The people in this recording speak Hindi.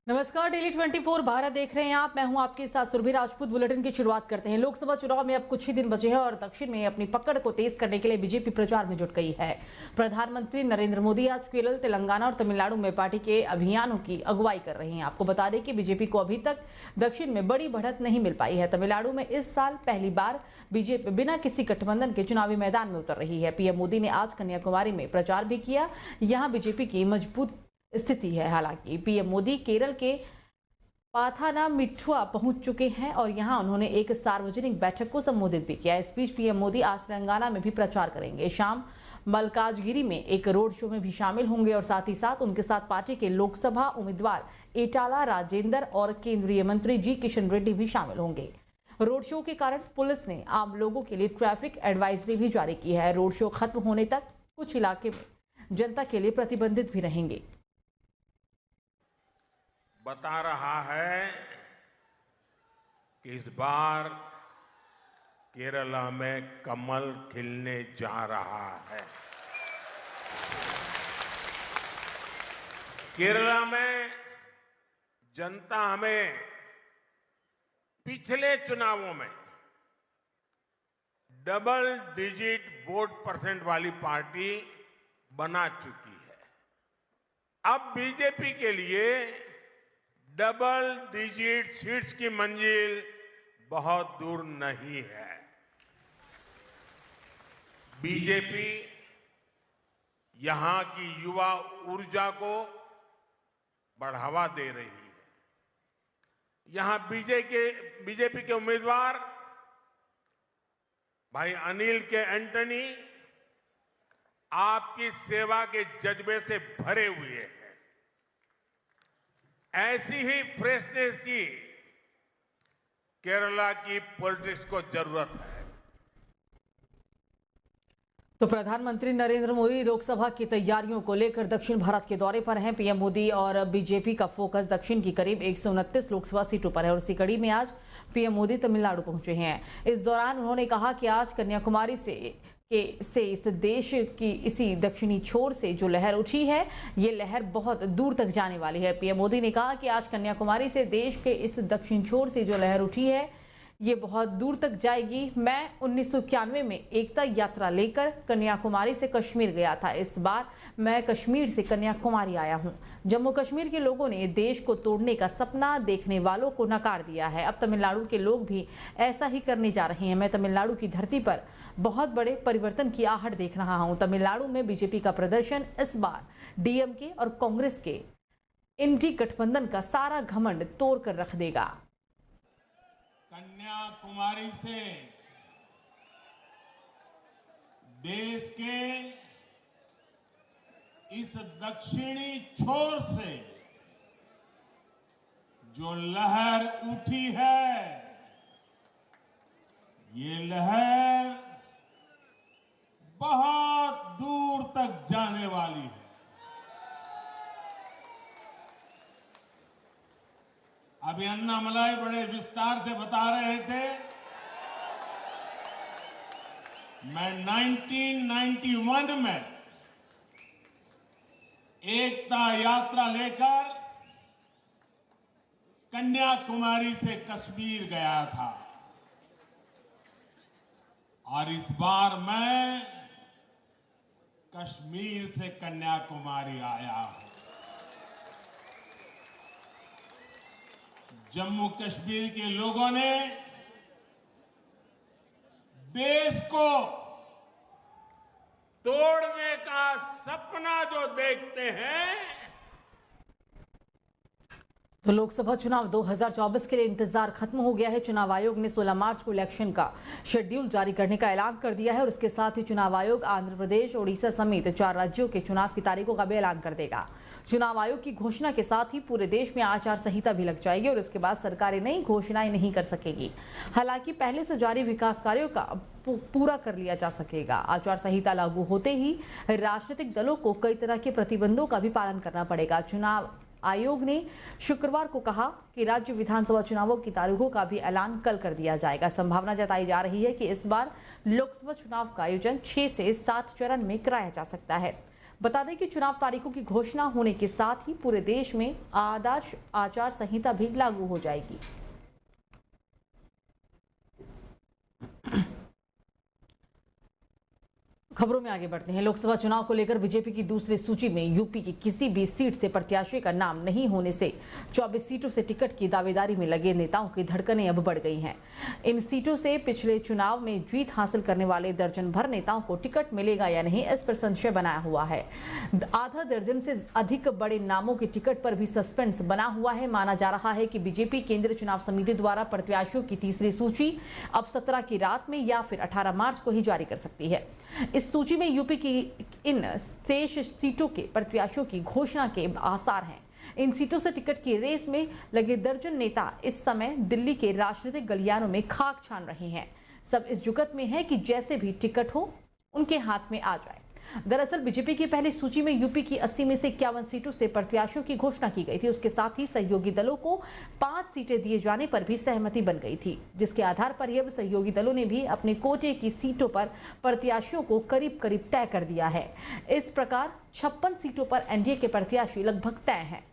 नमस्कार, डेली 24 भारत देख रहे हैं आप। मैं हूं आपके साथ सुरभि राजपूत। बुलेटिन की शुरुआत करते हैं। लोकसभा चुनाव में अब कुछ ही दिन बचे हैं और दक्षिण में अपनी पकड़ को तेज करने के लिए बीजेपी प्रचार में जुट गई है। प्रधानमंत्री नरेंद्र मोदी आज केरल, तेलंगाना और तमिलनाडु में पार्टी के अभियानों की अगुवाई कर रहे हैं। आपको बता दें कि बीजेपी को अभी तक दक्षिण में बड़ी बढ़त नहीं मिल पाई है। तमिलनाडु में इस साल पहली बार बीजेपी बिना किसी गठबंधन के चुनावी मैदान में उतर रही है। पीएम मोदी ने आज कन्याकुमारी में प्रचार भी किया। यहाँ बीजेपी की मजबूत स्थिति है। हालांकि पीएम मोदी केरल के पाथानामिट्ठुआ पहुंच चुके हैं और यहां उन्होंने एक सार्वजनिक बैठक को संबोधित भी किया। इस बीच पीएम मोदी आज तेलंगाना में भी प्रचार करेंगे। शाम मल्काजगिरी में एक रोड शो में भी शामिल होंगे और साथ ही साथ उनके साथ पार्टी के लोकसभा उम्मीदवार एटाला राजेंदर और केंद्रीय मंत्री जी किशन रेड्डी भी शामिल होंगे। रोड शो के कारण पुलिस ने आम लोगों के लिए ट्रैफिक एडवाइजरी भी जारी की है। रोड शो खत्म होने तक कुछ इलाके में जनता के लिए प्रतिबंधित भी रहेंगे। बता रहा है कि इस बार केरला में कमल खिलने जा रहा है। केरला में जनता हमें पिछले चुनावों में डबल डिजिट वोट परसेंट वाली पार्टी बना चुकी है। अब बीजेपी के लिए डबल डिजिट सीट्स की मंजिल बहुत दूर नहीं है। बीजेपी यहां की युवा ऊर्जा को बढ़ावा दे रही है। यहां बीजेपी के उम्मीदवार भाई अनिल के एंटनी आपकी सेवा के जज्बे से भरे हुए हैं। ऐसी ही फ्रेशनेस की केरला की पॉलिटिक्स को जरूरत है। तो प्रधानमंत्री नरेंद्र मोदी लोकसभा की तैयारियों को लेकर दक्षिण भारत के दौरे पर हैं। पीएम मोदी और बीजेपी का फोकस दक्षिण की करीब 129 लोकसभा सीटों पर है और इसी कड़ी में आज पीएम मोदी तमिलनाडु पहुंचे हैं। इस दौरान उन्होंने कहा कि आज कन्याकुमारी से इस देश की इसी दक्षिणी छोर से जो लहर उठी है, ये लहर बहुत दूर तक जाने वाली है। पीएम मोदी ने कहा कि आज कन्याकुमारी से देश के इस दक्षिण छोर से जो लहर उठी है, ये बहुत दूर तक जाएगी। मैं 1991 में एकता यात्रा लेकर कन्याकुमारी से कश्मीर गया था। इस बार मैं कश्मीर से कन्याकुमारी आया हूं। जम्मू कश्मीर के लोगों ने देश को तोड़ने का सपना देखने वालों को नकार दिया है। अब तमिलनाडु के लोग भी ऐसा ही करने जा रहे हैं। मैं तमिलनाडु की धरती पर बहुत बड़े परिवर्तन की आहट देख रहा हूं। तमिलनाडु में बीजेपी का प्रदर्शन इस बार डीएमके और कांग्रेस के इंडी गठबंधन का सारा घमंड तोड़ कर रख देगा। कन्याकुमारी से देश के इस दक्षिणी छोर से जो लहर उठी है, ये लहर बहुत दूर तक जाने वाली है। अभी अन्नामलाई बड़े विस्तार से बता रहे थे। मैं 1991 में एकता यात्रा लेकर कन्याकुमारी से कश्मीर गया था और इस बार मैं कश्मीर से कन्याकुमारी आया हूं। जम्मू कश्मीर के लोगों ने देश को तोड़ने का सपना जो देखते हैं। तो लोकसभा चुनाव 2024 के लिए इंतजार खत्म हो गया है। चुनाव आयोग ने 16 मार्च को इलेक्शन का शेड्यूल जारी करने का ऐलान कर दिया है और इसके साथ ही चुनाव आयोग आंध्र प्रदेश, ओडिशा समेत 4 राज्यों के चुनाव की तारीखों का भी ऐलान कर देगा। चुनाव आयोग की घोषणा के साथ ही पूरे देश में आचार संहिता भी लग जाएगी और इसके बाद सरकारें नई घोषणाएं नहीं कर सकेगी। हालांकि पहले से जारी विकास कार्यों का पूरा कर लिया जा सकेगा। आचार संहिता लागू होते ही राजनीतिक दलों को कई तरह के प्रतिबंधों का भी पालन करना पड़ेगा। चुनाव आयोग ने शुक्रवार को कहा कि राज्य विधानसभा चुनावों की तारीखों का भी ऐलान कल कर दिया जाएगा। संभावना जताई जा रही है कि इस बार लोकसभा चुनाव का आयोजन 6 से 7 चरण में कराया जा सकता है। बता दें कि चुनाव तारीखों की घोषणा होने के साथ ही पूरे देश में आदर्श आचार संहिता भी लागू हो जाएगी। खबरों में आगे बढ़ते हैं। लोकसभा चुनाव को लेकर बीजेपी की दूसरी सूची में यूपी की किसी भी सीट से प्रत्याशी का नाम नहीं होने से 24 सीटों से टिकट की दावेदारी में लगे नेताओं की धड़कनें अब बढ़ गई हैं। इन सीटों से पिछले चुनाव में जीत हासिल करने वाले दर्जन भर नेताओं को टिकट मिलेगा या नहीं, इस पर संशय बनाया हुआ है। आधा दर्जन से अधिक बड़े नामों के टिकट पर भी सस्पेंस बना हुआ है। माना जा रहा है कि बीजेपी केंद्रीय चुनाव समिति द्वारा प्रत्याशियों की तीसरी सूची अब 17 की रात में या फिर 18 मार्च को ही जारी कर सकती है। इस सूची में यूपी की इन शेष सीटों के प्रत्याशियों की घोषणा के आसार हैं। इन सीटों से टिकट की रेस में लगे दर्जन नेता इस समय दिल्ली के राजनीतिक गलियारों में खाक छान रहे हैं। सब इस जुगत में है कि जैसे भी टिकट हो उनके हाथ में आ जाए। दरअसल बीजेपी की पहली सूची में यूपी की 80 में से 51 सीटों से प्रत्याशियों की घोषणा की गई थी। उसके साथ ही सहयोगी दलों को 5 सीटें दिए जाने पर भी सहमति बन गई थी, जिसके आधार पर अब सहयोगी दलों ने भी अपने कोटे की सीटों पर प्रत्याशियों को करीब करीब तय कर दिया है। इस प्रकार 56 सीटों पर एनडीए के प्रत्याशी लगभग तय हैं।